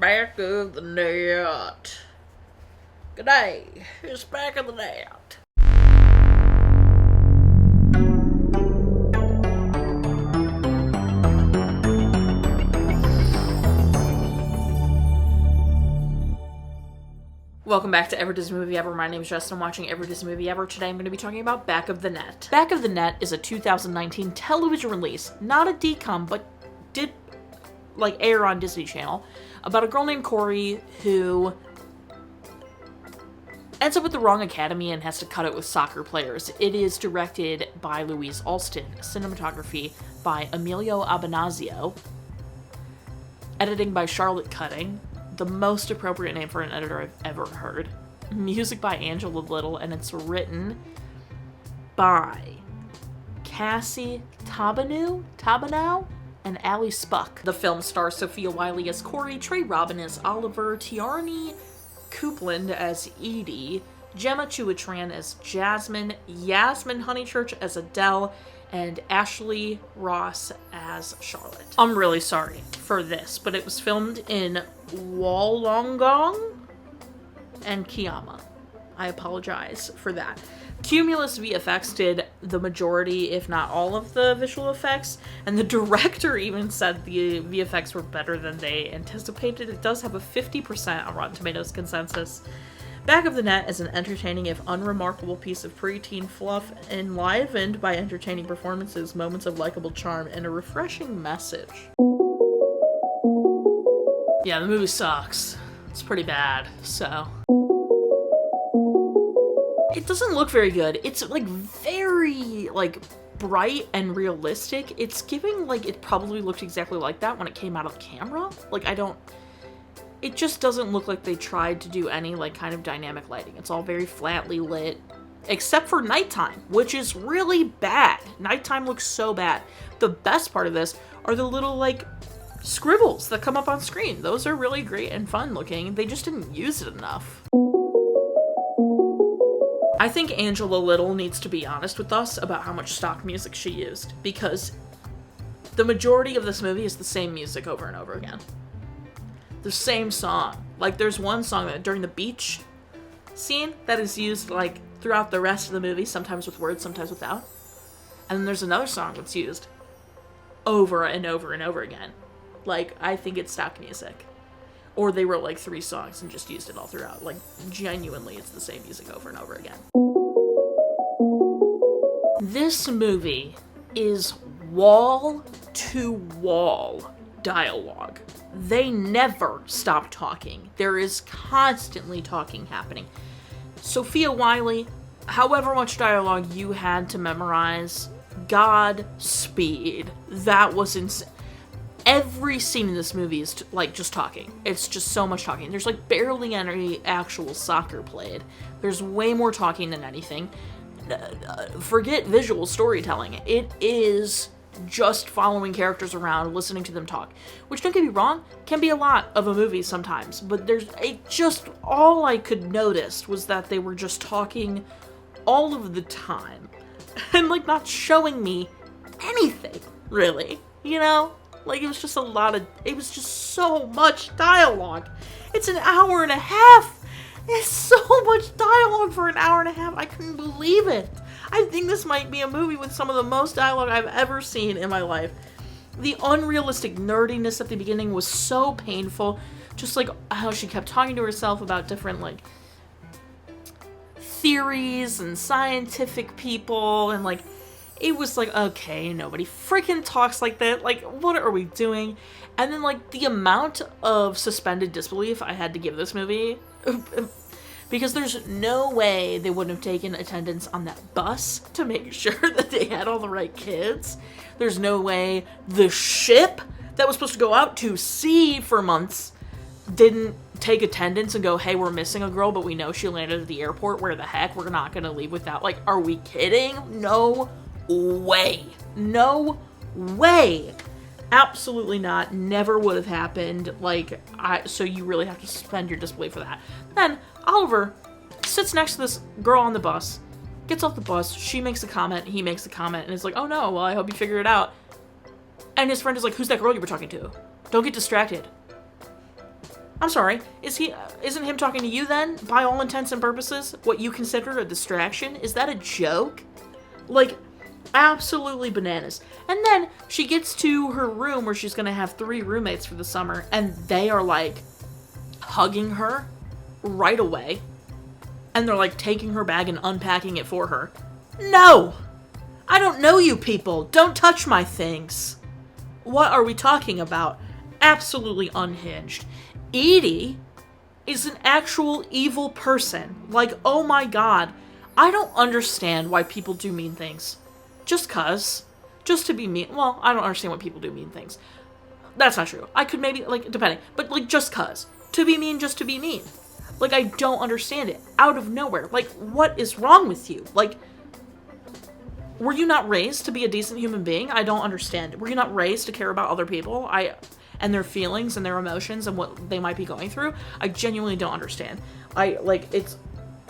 back of the net. Good day, it's back of the net. Welcome back to Every Disney Movie Ever. My name is Jess and I'm watching Every Disney Movie Ever. Today I'm going to be talking about Back of the Net. Back of the Net is a 2019 television release, not a DCOM, but did air on Disney Channel, about a girl named Corey who ends up with the wrong academy and has to cut it with soccer players. It is directed by Louise, Alston, cinematography by Emilio Abbonizio, editing by Charlotte Cutting, the most appropriate name for an editor I've ever heard, music by Angela Little, and it's written by Casie, Tabanou, and Spuck. The film stars Sofia Wylie as Corey, Trae Robin as Oliver, Tiarnie Coupland as Edie, Gemma Chua-Tran as Jasmine, Yasmin Honeychurch as Adele, and Ashleigh Ross as Charlotte. I'm really sorry for this, but it was filmed in Wollongong and Kiama. I apologize for that. Cumulus VFX did the majority, if not all, of the visual effects, and the director even said the VFX were better than they anticipated. It does have a 50% on Rotten Tomatoes consensus. Back of the Net is an entertaining, if unremarkable, piece of preteen fluff, enlivened by entertaining performances, moments of likable charm, and a refreshing message. Yeah, the movie sucks. It's pretty bad, so... It doesn't look very good. It's, very, bright and realistic. It's giving, it probably looked exactly like that when it came out of the camera. It just doesn't look like they tried to do any, kind of dynamic lighting. It's all very flatly lit, except for nighttime, which is really bad. Nighttime looks so bad. The best part of this are the little, scribbles that come up on screen. Those are really great and fun looking. They just didn't use it enough. I think Angela Little needs to be honest with us about how much stock music she used, because the majority of this movie is the same music over and over again. The same song. There's one song that during the beach scene that is used, throughout the rest of the movie, sometimes with words, sometimes without. And then there's another song that's used over and over and over again. I think it's stock music. Or they wrote 3 songs and just used it all throughout. Genuinely, it's the same music over and over again. This movie is wall-to-wall dialogue. They never stop talking. There is constantly talking happening. Sofia Wylie, however much dialogue you had to memorize, Godspeed. That was insane. Every scene in this movie is just talking. It's just so much talking. There's barely any actual soccer played. There's way more talking than anything. Forget visual storytelling. It is just following characters around, listening to them talk. Which, don't get me wrong, can be a lot of a movie sometimes. But all I could notice was that they were just talking all of the time. And not showing me anything, really. It was just it was just so much dialogue. It's an hour and a half. It's so much dialogue for an hour and a half. I couldn't believe it. I think this might be a movie with some of the most dialogue I've ever seen in my life. The unrealistic nerdiness at the beginning was so painful. Just how she kept talking to herself about different theories and scientific people, and it was okay, nobody freaking talks like that. What are we doing? And then, the amount of suspended disbelief I had to give this movie, because there's no way they wouldn't have taken attendance on that bus to make sure that they had all the right kids. There's no way the ship that was supposed to go out to sea for months didn't take attendance and go, hey, we're missing a girl, but we know she landed at the airport. Where the heck? We're not going to leave without, are we kidding? No way. No way. Absolutely not. Never would have happened. So you really have to suspend your disbelief for that. Then Oliver sits next to this girl on the bus, gets off the bus, she makes a comment, he makes a comment, and is oh no, well, I hope you figure it out. And his friend is who's that girl you were talking to? Don't get distracted. I'm sorry, isn't him talking to you then, by all intents and purposes, what you consider a distraction? Is that a joke? Like, absolutely bananas. And then she gets to her room where she's gonna have 3 roommates for the summer, and they are like hugging her right away. And they're like taking her bag and unpacking it for her. No! I don't know you people. Don't touch my things. What are we talking about? Absolutely unhinged. Edie is an actual evil person. Like, oh my god. I don't understand why people do mean things. Just cuz. Just to be mean. Well, I don't understand why people do mean things. That's not true. I could maybe, like, depending. But, like, just cuz. To be mean just to be mean. Like, I don't understand it. Out of nowhere. Like, what is wrong with you? Like, were you not raised to be a decent human being? I don't understand. Were you not raised to care about other people? And their feelings and their emotions and what they might be going through? I genuinely don't understand. It's,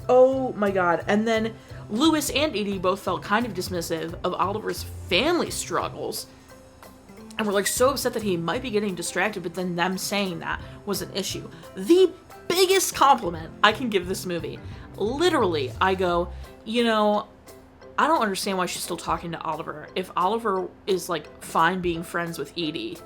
oh my god. And then Louise and Edie both felt kind of dismissive of Oliver's family struggles. And were like so upset that he might be getting distracted, but then them saying that was an issue. The biggest compliment I can give this movie. Literally, I go, you know, I don't understand why she's still talking to Oliver. If Oliver is, like, fine being friends with Edie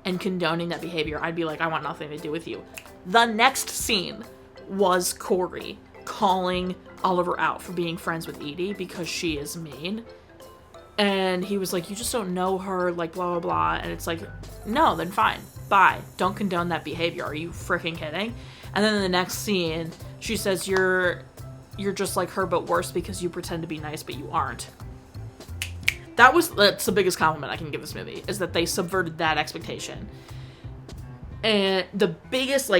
and condoning that behavior, I'd be like, I want nothing to do with you. The next scene was Corey calling Oliver out for being friends with Edie because she is mean. And he was like, you just don't know her, like, blah, blah, blah. And it's like, no, then fine. Bye. Don't condone that behavior. Are you freaking kidding? And then in the next scene, she says, you're just like her, but worse because you pretend to be nice, but you aren't. That's the biggest compliment I can give this movie, is that they subverted that expectation. And the biggest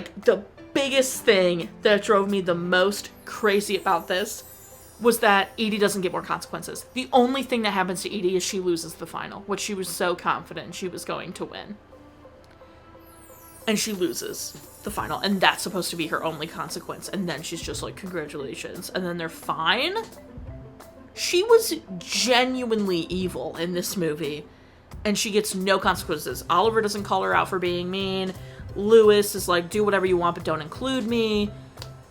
thing that drove me the most crazy about this was that Edie doesn't get more consequences. The only thing that happens to Edie is she loses the final, which she was so confident she was going to win. And she loses the final, and that's supposed to be her only consequence. And then she's just like, congratulations. And then they're fine. She was genuinely evil in this movie, and she gets no consequences. Oliver doesn't call her out for being mean. Louise is like, do whatever you want, but don't include me.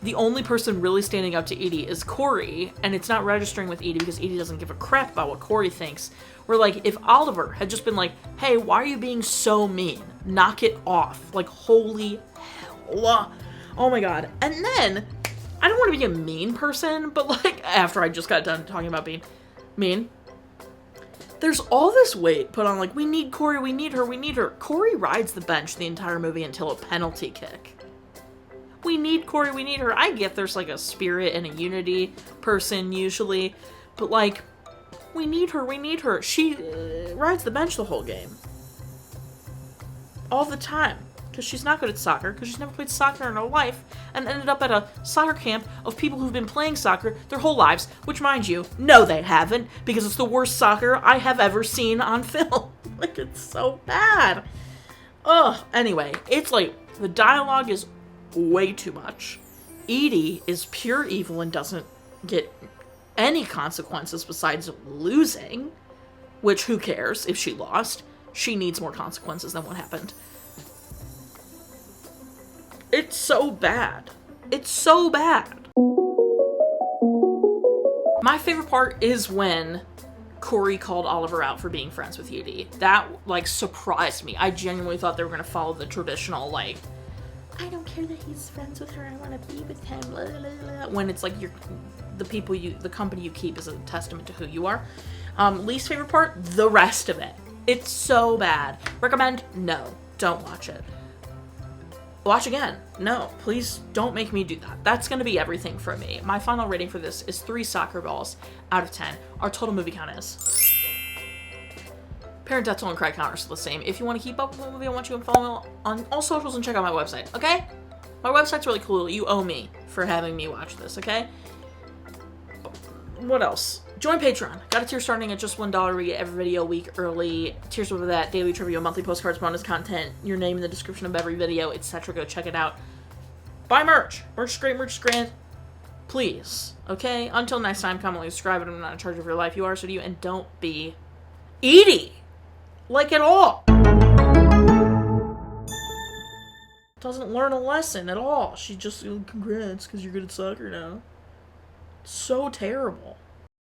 The only person really standing up to Edie is Corey, and it's not registering with Edie because Edie doesn't give a crap about what Corey thinks. Where, like, if Oliver had just been like, hey, why are you being so mean? Knock it off. Like, holy hell. Oh my god. And then, I don't want to be a mean person, but, like, after I just got done talking about being mean, there's all this weight put on, like, we need Corey, we need her, we need her. Corey rides the bench the entire movie until a penalty kick. We need Corey, we need her. I get there's, like, a spirit and a unity person usually, but, like, we need her, we need her. She rides the bench the whole game. All the time. Because she's not good at soccer, because she's never played soccer in her life, and ended up at a soccer camp of people who've been playing soccer their whole lives, which, mind you, no they haven't, because it's the worst soccer I have ever seen on film. Like, it's so bad. Ugh. Anyway, it's like, the dialogue is way too much. Edie is pure evil and doesn't get any consequences besides losing, which who cares if she lost? She needs more consequences than what happened. It's so bad. It's so bad. My favorite part is when Corey called Oliver out for being friends with Edie. That, like, surprised me. I genuinely thought they were going to follow the traditional, like, I don't care that he's friends with her, I want to be with him, blah, blah, blah. When it's like the company you keep is a testament to who you are. Least favorite part, the rest of it. It's so bad. Recommend? No. Don't watch it. Watch again. No, please don't make me do that. That's going to be everything for me. My final rating for this is 3 soccer balls out of 10. Our total movie count is... Parental and cry count are still the same. If you want to keep up with the movie, I want you to follow me on all socials and check out my website, okay? My website's really cool. You owe me for having me watch this, okay? What else? Join Patreon. Got a tier starting at just $1. We get every video a week early. Tiers over that, daily trivia, monthly postcards, bonus content, your name in the description of every video, etc. Go check it out. Buy merch. Merch is great, merch is grand. Please, okay? Until next time, comment, like, subscribe, and I'm not in charge of your life. You are, so do you, and don't be Edie. Like, at all. Doesn't learn a lesson at all. She just, congrats, because you're good at soccer now. So terrible.